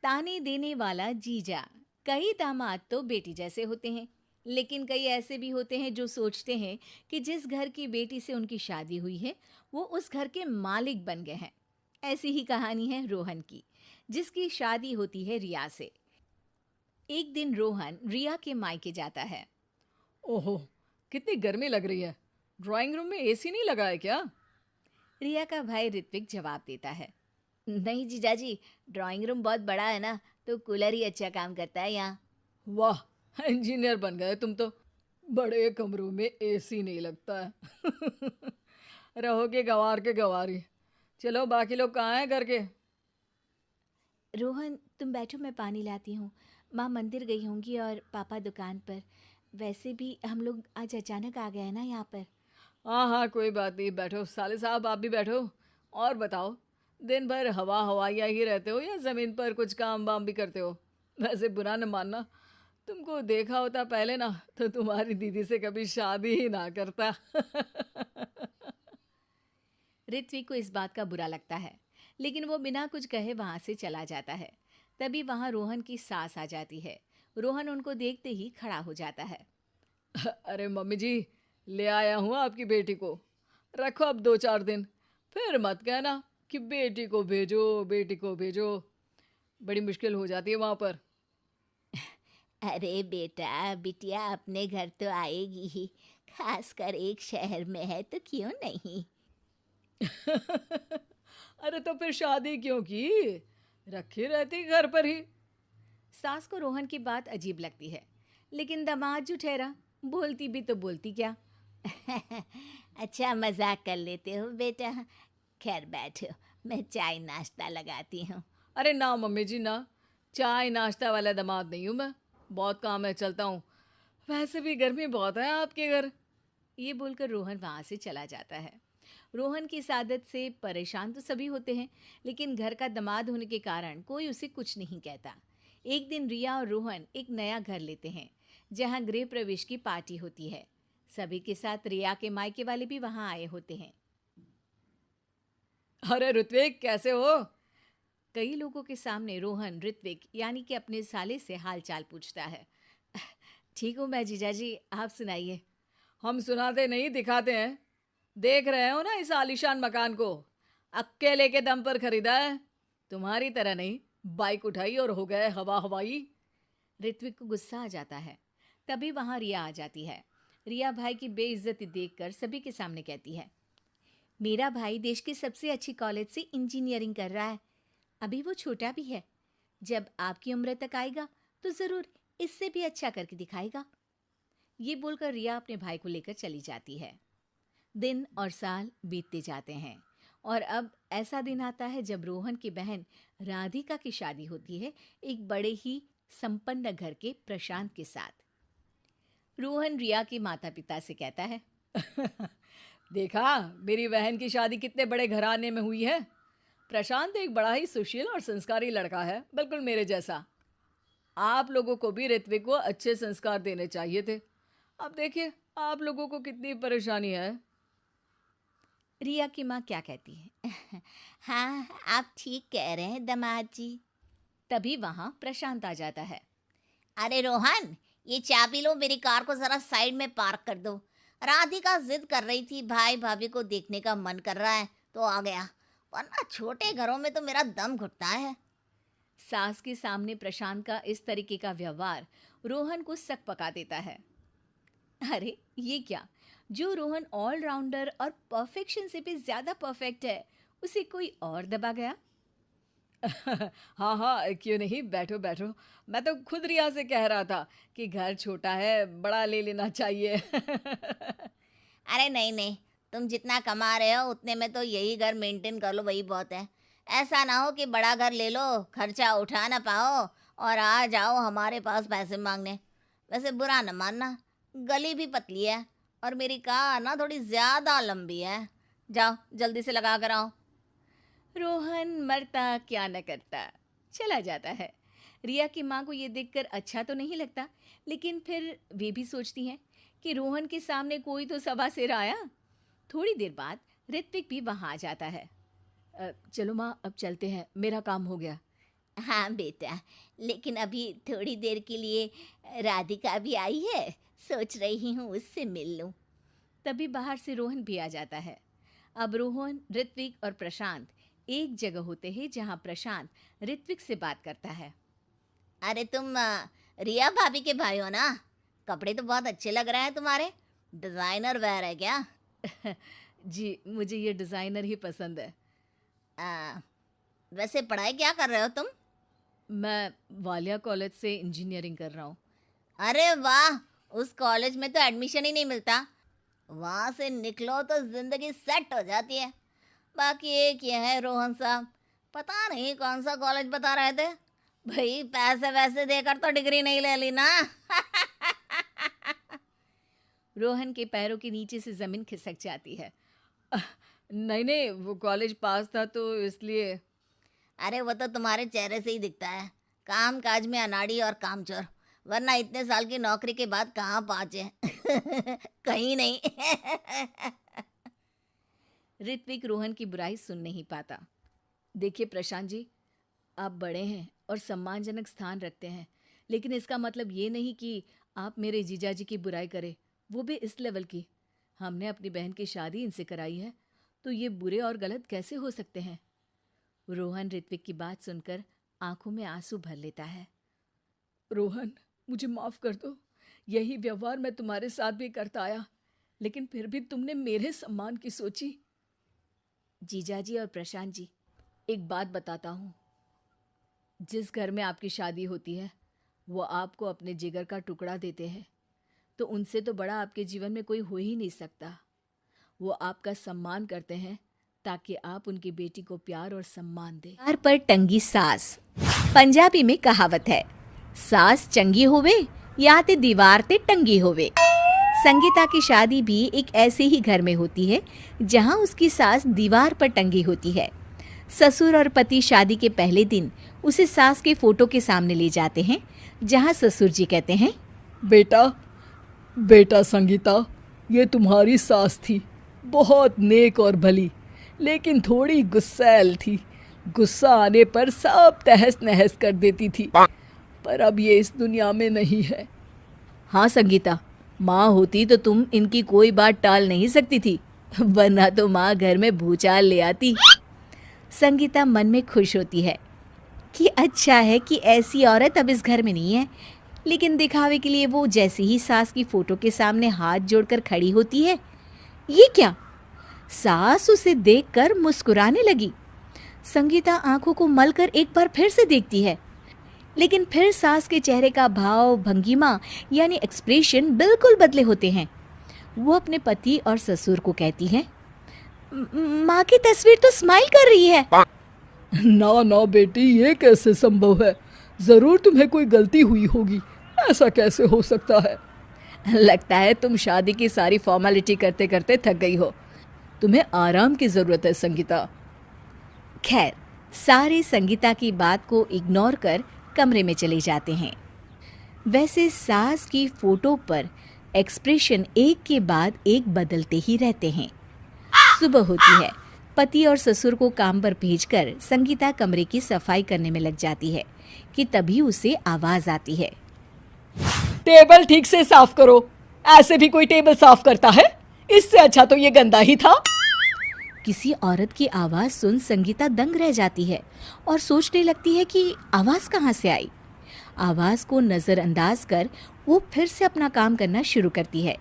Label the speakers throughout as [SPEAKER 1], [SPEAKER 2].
[SPEAKER 1] ताने देने वाला जीजा। कई दामाद तो बेटी जैसे होते हैं, लेकिन कई ऐसे भी होते हैं जो सोचते हैं कि जिस घर की बेटी से उनकी शादी हुई है वो उस घर के मालिक बन गए हैं। ऐसी ही कहानी है रोहन की, जिसकी शादी होती है रिया से। एक दिन रोहन रिया के मायके जाता है।
[SPEAKER 2] ओहो, कितनी गर्मी लग रही है। ड्राइंग रूम में एसी नहीं लगा है क्या?
[SPEAKER 1] रिया का भाई ऋत्विक जवाब देता है, नहीं जीजाजी, ड्राइंग रूम बहुत बड़ा है ना, तो कूलर ही अच्छा काम करता है यहाँ।
[SPEAKER 2] वाह, इंजीनियर बन गए तुम तो। बड़े कमरों में एसी नहीं लगता है। रहोगे गंवार के गंवारी। चलो, बाकी लोग कहाँ हैं घर के?
[SPEAKER 1] रोहन तुम बैठो, मैं पानी लाती हूँ। माँ मंदिर गई होंगी और पापा दुकान पर। वैसे भी हम लोग आज अचानक आ गए हैं ना यहाँ पर।
[SPEAKER 2] हाँ हाँ, कोई बात नहीं, बैठो। साले साहब आप भी बैठो। और बताओ, दिन भर हवा हवाइया ही रहते हो या ज़मीन पर कुछ काम वाम भी करते हो? वैसे बुरा न मानना, तुमको देखा होता पहले ना तो तुम्हारी दीदी से कभी शादी ही ना करता।
[SPEAKER 1] ऋत्विक को इस बात का बुरा लगता है, लेकिन वो बिना कुछ कहे वहाँ से चला जाता है। तभी वहाँ रोहन की सास आ जाती है। रोहन उनको देखते ही खड़ा हो जाता है।
[SPEAKER 2] अरे मम्मी जी, ले आया हूँ आपकी बेटी को। रखो अब 2-4 दिन, फिर मत कहना कि बेटी को भेजो, बेटी को भेजो। बड़ी मुश्किल हो जाती है वहाँ पर।
[SPEAKER 1] अरे बेटा बिटिया अपने घर तो आएगी ही, खासकर एक शहर में है तो क्यों नहीं।
[SPEAKER 2] अरे तो फिर शादी क्यों की? रखी रहती घर पर ही।
[SPEAKER 1] सास को रोहन की बात अजीब लगती है, लेकिन दामाद जो ठहरा, बोलती भी तो बोलती क्या। अच्छा मजाक कर लेते हो बेटा। खैर बैठो, मैं चाय नाश्ता लगाती हूँ।
[SPEAKER 2] अरे ना मम्मी जी ना, चाय नाश्ता वाला दामाद नहीं हूँ मैं। बहुत काम है, चलता हूँ। वैसे भी गर्मी बहुत है आपके घर।
[SPEAKER 1] ये बोलकर रोहन वहाँ से चला जाता है। रोहन की इस आदत से परेशान तो सभी होते हैं, लेकिन घर का दामाद होने के कारण कोई उसे कुछ नहीं कहता। एक दिन रिया और रोहन एक नया घर लेते हैं, जहाँ गृह प्रवेश की पार्टी होती है। सभी के साथ रिया के मायके वाले भी वहाँ आए होते हैं।
[SPEAKER 2] अरे ऋत्विक, कैसे हो?
[SPEAKER 1] कई लोगों के सामने रोहन ऋत्विक यानी कि अपने साले से हालचाल पूछता है। ठीक हूँ मैं जीजाजी, आप सुनाइए।
[SPEAKER 2] हम सुनाते नहीं, दिखाते हैं। देख रहे हो ना इस आलीशान मकान को? अकेले के दम पर खरीदा है। तुम्हारी तरह नहीं, बाइक उठाई और हो गए हवा हवाई।
[SPEAKER 1] ऋत्विक को गुस्सा आ जाता है। तभी वहां रिया आ जाती है। रिया भाई की बेइज्जती देखकर सभी के सामने कहती है, मेरा भाई देश की सबसे अच्छी कॉलेज से इंजीनियरिंग कर रहा है। अभी वो छोटा भी है, जब आपकी उम्र तक आएगा तो ज़रूर इससे भी अच्छा करके दिखाएगा। ये बोलकर रिया अपने भाई को लेकर चली जाती है। दिन और साल बीतते जाते हैं, और अब ऐसा दिन आता है जब रोहन की बहन राधिका की शादी होती है, एक बड़े ही संपन्न घर के प्रशांत के साथ। रोहन रिया के माता पिता से कहता है,
[SPEAKER 2] देखा, मेरी बहन की शादी कितने बड़े घराने में हुई है। प्रशांत एक बड़ा ही सुशील और संस्कारी लड़का है, बिल्कुल मेरे जैसा। आप लोगों को भी ऋत्विक को अच्छे संस्कार देने चाहिए थे। अब देखिए, आप लोगों को कितनी परेशानी है।
[SPEAKER 1] रिया की माँ क्या कहती है। हाँ, आप ठीक कह रहे हैं दामाद जी। तभी वहां प्रशांत आ जाता है। अरे रोहन, ये चाबी लो, मेरी कार को जरा साइड में पार्क कर दो। राधिका जिद कर रही थी, भाई भाभी को देखने का मन कर रहा है तो आ गया, वरना छोटे घरों में तो मेरा दम घुटता है। सास के सामने प्रशांत का इस तरीके का व्यवहार रोहन को सक पका देता है। अरे ये क्या, जो रोहन ऑलराउंडर और परफेक्शन से भी ज्यादा परफेक्ट है, उसे कोई और दबा गया।
[SPEAKER 2] हाँ हाँ, क्यों नहीं, बैठो बैठो। मैं तो खुद रिया से कह रहा था कि घर छोटा है, बड़ा ले लेना चाहिए।
[SPEAKER 1] अरे नहीं नहीं, तुम जितना कमा रहे हो उतने में तो यही घर मेंटेन कर लो, वही बहुत है। ऐसा ना हो कि बड़ा घर ले लो, खर्चा उठा ना पाओ और आ जाओ हमारे पास पैसे मांगने। वैसे बुरा न मानना, गली भी पतली है और मेरी कार ना थोड़ी ज़्यादा लंबी है। जाओ जल्दी से लगा कर आओ। रोहन मरता क्या न करता, चला जाता है। रिया की माँ को ये देखकर अच्छा तो नहीं लगता, लेकिन फिर वे भी सोचती हैं कि रोहन के सामने कोई तो सवा सिर आया। थोड़ी देर बाद ऋत्विक भी वहाँ आ जाता है।
[SPEAKER 2] चलो माँ, अब चलते हैं, मेरा काम हो गया।
[SPEAKER 3] हाँ बेटा, लेकिन अभी थोड़ी देर के लिए राधिका भी आई है, सोच रही हूँ उससे मिल लूँ।
[SPEAKER 1] तभी बाहर से रोहन भी आ जाता है। अब रोहन, ऋत्विक और प्रशांत एक जगह होते हैं जहां प्रशांत ऋत्विक से बात करता है।
[SPEAKER 3] अरे तुम रिया भाभी के भाई हो ना? कपड़े तो बहुत अच्छे लग रहे हैं तुम्हारे। डिज़ाइनर वेयर है क्या?
[SPEAKER 1] जी, मुझे ये डिज़ाइनर ही पसंद है।
[SPEAKER 3] आ, वैसे पढ़ाई क्या कर रहे हो तुम?
[SPEAKER 1] मैं वालिया कॉलेज से इंजीनियरिंग कर रहा हूँ।
[SPEAKER 3] अरे वाह, उस कॉलेज में तो एडमिशन ही नहीं मिलता। वहाँ से निकलो तो जिंदगी सेट हो जाती है। बाकी एक ये है रोहन साहब, पता नहीं कौन सा कॉलेज बता रहे थे। भाई पैसे वैसे देकर तो डिग्री नहीं ले ली ना।
[SPEAKER 1] रोहन के पैरों के नीचे से ज़मीन खिसक जाती है।
[SPEAKER 2] नहीं नहीं, वो कॉलेज पास था तो इसलिए।
[SPEAKER 3] अरे वो तो तुम्हारे चेहरे से ही दिखता है, काम काज में अनाड़ी और कामचोर, वरना इतने साल की नौकरी के बाद कहाँ पहुँचे? कहीं नहीं।
[SPEAKER 1] ऋत्विक रोहन की बुराई सुन नहीं पाता।
[SPEAKER 2] देखिए प्रशांत जी, आप बड़े हैं और सम्मानजनक स्थान रखते हैं, लेकिन इसका मतलब ये नहीं कि आप मेरे जीजा जी की बुराई करें, वो भी इस लेवल की। हमने अपनी बहन की शादी इनसे कराई है, तो ये बुरे और गलत कैसे हो सकते हैं?
[SPEAKER 1] रोहन ऋत्विक की बात सुनकर आंखों में आंसू भर लेता है।
[SPEAKER 2] रोहन, मुझे माफ़ कर दो। यही व्यवहार मैं तुम्हारे साथ भी करता आया, लेकिन फिर भी तुमने मेरे सम्मान की सोची।
[SPEAKER 1] जीजाजी और प्रशांत जी,
[SPEAKER 2] एक बात बताता हूँ, जिस घर में आपकी शादी होती है वो आपको अपने जिगर का टुकड़ा देते हैं, तो उनसे तो बड़ा आपके जीवन में कोई हो ही नहीं सकता। वो आपका सम्मान करते हैं ताकि आप उनकी बेटी को प्यार और सम्मान दें।
[SPEAKER 1] दीवार पर टंगी सास। पंजाबी में कहावत है, सास चंगी होवे या ते दीवार ते टंगी होवे। संगीता की शादी भी एक ऐसे ही घर में होती है जहां उसकी सास दीवार पर टंगी होती है। ससुर और पति शादी के पहले दिन उसे सास के फोटो के सामने ले जाते हैं, जहां ससुर जी कहते हैं,
[SPEAKER 2] बेटा बेटा संगीता, ये तुम्हारी सास थी, बहुत नेक और भली, लेकिन थोड़ी गुस्सैल थी। गुस्सा आने पर सब तहस नहस कर देती थी, पर अब ये इस दुनिया में नहीं है।
[SPEAKER 1] हाँ संगीता, माँ होती तो तुम इनकी कोई बात टाल नहीं सकती थी, वरना तो माँ घर में भूचाल ले आती। संगीता मन में खुश होती है कि अच्छा है कि ऐसी औरत अब इस घर में नहीं है, लेकिन दिखावे के लिए वो जैसे ही सास की फोटो के सामने हाथ जोड़कर खड़ी होती है, ये क्या? सास उसे देखकर मुस्कुराने लगी। संगीता आंखों को मलकर एक बार फिर से देखती है, लेकिन फिर सास के चेहरे का भाव, भंगिमा यानी एक्सप्रेशन बिल्कुल बदले होते हैं। वो अपने पति और ससुर को कहती है, माँ की तस्वीर तो स्माइल कर रही है।
[SPEAKER 2] ना ना बेटी, ये कैसे संभव है? जरूर तुम्हें कोई गलती हुई होगी, ऐसा कैसे हो सकता है?
[SPEAKER 1] लगता है तुम शादी की सारी फॉर्मेलिटी करते करते थक गई हो,
[SPEAKER 2] तुम्हें आराम की जरूरत है संगीता।
[SPEAKER 1] खैर, सारे संगीता की बात को इग्नोर कर कमरे में चले जाते हैं। वैसे सास की फोटो पर एक्सप्रेशन एक के बाद एक बदलते ही रहते हैं। सुबह होती है, पति और ससुर को काम पर भेजकर संगीता कमरे की सफाई करने में लग जाती है कि तभी उसे आवाज आती है,
[SPEAKER 2] टेबल ठीक से साफ करो। ऐसे भी कोई टेबल साफ करता है? इससे अच्छा तो ये गंदा ही था।
[SPEAKER 1] किसी औरत की आवाज सुन संगीता दंग रह जाती है और सोचने लगती है कि आवाज कहाँ से आई। आवाज को नजरअंदाज कर वो फिर से अपना काम करना शुरू करती है,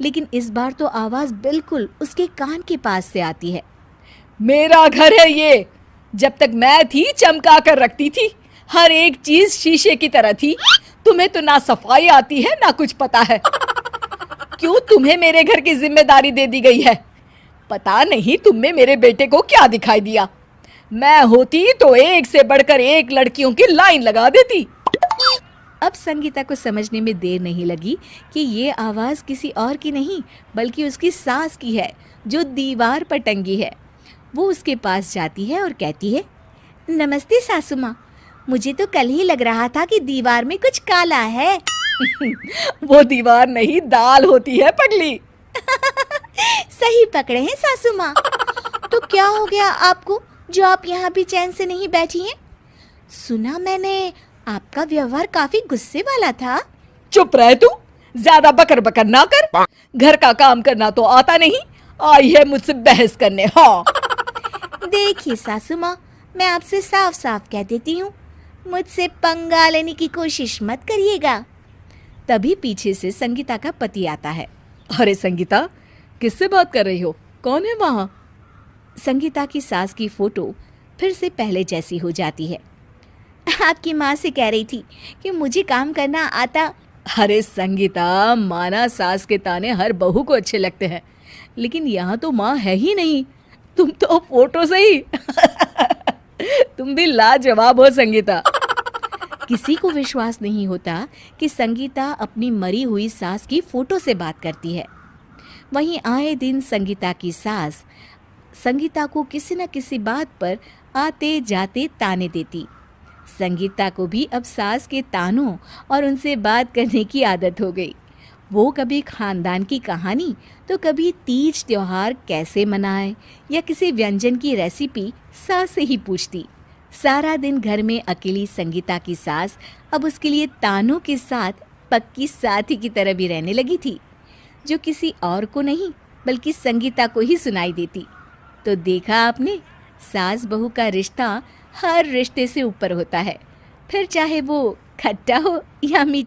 [SPEAKER 1] लेकिन इस बार तो आवाज बिल्कुल उसके कान के पास से आती है।
[SPEAKER 2] मेरा घर है ये, जब तक मैं थी चमका कर रखती थी, हर एक चीज शीशे की तरह थी। तुम्हें तो ना सफाई आती है ना कुछ पता है। क्यों तुम्हें मेरे घर की जिम्मेदारी दे दी गई है? पता नहीं तुम में मेरे बेटे को क्या दिखाई दिया। मैं होती तो एक से बढ़कर एक लड़कियों की लाइन लगा देती।
[SPEAKER 1] अब संगीता को समझने में देर नहीं लगी कि ये आवाज किसी और की नहीं बल्कि उसकी सास की है, जो दीवार पर टंगी है। वो उसके पास जाती है और कहती है, नमस्ते सासू माँ, मुझे तो कल ही लग रहा था कि दीवार में कुछ काला है।
[SPEAKER 2] वो दीवार नहीं, दाल होती है पगली।
[SPEAKER 1] सही पकड़े हैं सासू माँ। तो क्या हो गया आपको जो आप यहाँ भी चैन से नहीं बैठी हैं? सुना मैंने आपका व्यवहार काफी गुस्से वाला था।
[SPEAKER 2] चुप रह तू, ज्यादा बकर बकर ना कर। घर का काम करना तो आता नहीं, आई है मुझसे बहस करने। हाँ
[SPEAKER 1] देखिए सासू माँ, मैं आपसे साफ साफ कह देती हूँ, मुझसे पंगा लेने की कोशिश मत करिएगा। तभी पीछे से संगीता का पति आता है।
[SPEAKER 2] अरे संगीता, किससे बात कर रही हो? कौन है वहाँ?
[SPEAKER 1] संगीता की सास की फोटो फिर से पहले जैसी हो जाती है। आपकी माँ से कह रही थी कि मुझे काम करना आता।
[SPEAKER 2] अरे संगीता, माना सास के ताने हर बहू को अच्छे लगते हैं, लेकिन यहाँ तो माँ है ही नहीं, तुम तो फोटो से ही। तुम भी लाजवाब हो संगीता।
[SPEAKER 1] किसी को विश्वास नहीं होता कि संगीता अपनी मरी हुई सास की फोटो से बात करती है। वहीं आए दिन संगीता की सास संगीता को किसी न किसी बात पर आते जाते ताने देती। संगीता को भी अब सास के तानों और उनसे बात करने की आदत हो गई। वो कभी खानदान की कहानी तो कभी तीज त्योहार कैसे मनाए या किसी व्यंजन की रेसिपी सास से ही पूछती। सारा दिन घर में अकेली संगीता की सास अब उसके लिए तानों के साथ पक्की साथी की तरह भी रहने लगी थी, जो किसी और को नहीं बल्कि संगीता को ही सुनाई देती। तो देखा आपने, सास बहू का रिश्ता हर रिश्ते से ऊपर होता है, फिर चाहे वो खट्टा हो या मीठा।